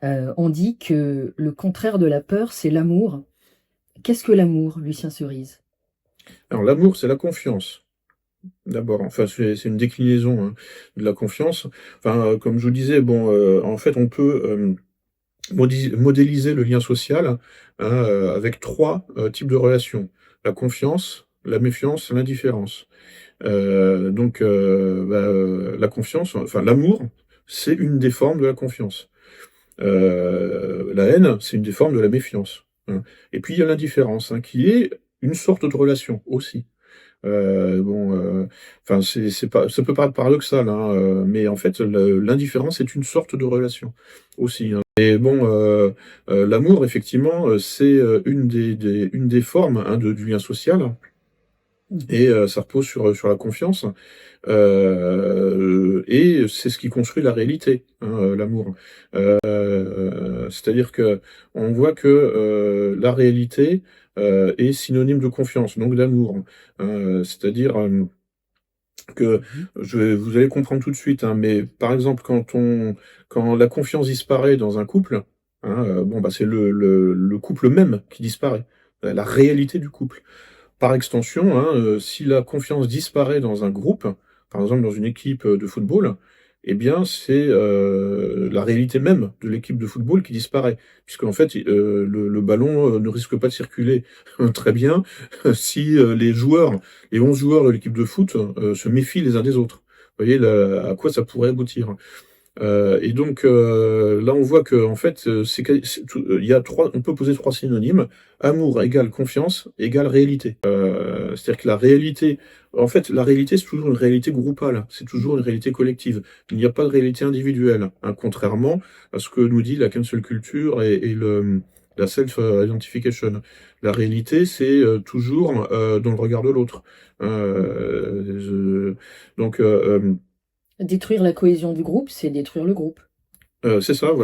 On dit que le contraire de la peur, c'est l'amour. Qu'est-ce que l'amour, Lucien Cerise? Alors l'amour, c'est la confiance, d'abord. Enfin, c'est une déclinaison, hein, de la confiance. Enfin, comme je vous disais, bon, en fait, on peut, modéliser le lien social, hein, avec 3 types de relations: la confiance, la méfiance, l'indifférence. La confiance, enfin l'amour, c'est une des formes de la confiance. La haine, c'est une des formes de la méfiance, hein. Et puis il y a l'indifférence, hein, qui est une sorte de relation aussi. Bon, enfin c'est pas, ça peut paraître paradoxal, hein, mais en fait l'indifférence est une sorte de relation aussi, hein. Et bon, l'amour effectivement, c'est, une des formes, hein, de du lien social, Mmh. et ça repose sur la confiance. Et c'est ce qui construit la réalité, hein, l'amour. C'est-à-dire que on voit que, la réalité, est synonyme de confiance, donc d'amour. C'est-à-dire, que Mmh. vous allez comprendre tout de suite, hein, mais par exemple, quand la confiance disparaît dans un couple, hein, bon, bah, c'est le couple même qui disparaît, la réalité du couple. Par extension, hein, si la confiance disparaît dans un groupe, par exemple dans une équipe, de football, eh bien c'est, la réalité même de l'équipe de football qui disparaît. Puisqu'en fait, le ballon, ne risque pas de circuler très bien si, les 11 joueurs de l'équipe de foot, se méfient les uns des autres. Vous voyez la à quoi ça pourrait aboutir? Et donc, là, on voit qu'en fait, c'est tout, il y a 3, on peut poser 3 synonymes: amour égale confiance égale réalité. C'est-à-dire que la réalité, en fait, la réalité, c'est toujours une réalité groupale, c'est toujours une réalité collective. Il n'y a pas de réalité individuelle, hein, contrairement à ce que nous dit la cancel culture la self, identification. La réalité, c'est, toujours, dans le regard de l'autre. Je donc, Détruire la cohésion du groupe, c'est détruire le groupe. c'est ça, voilà.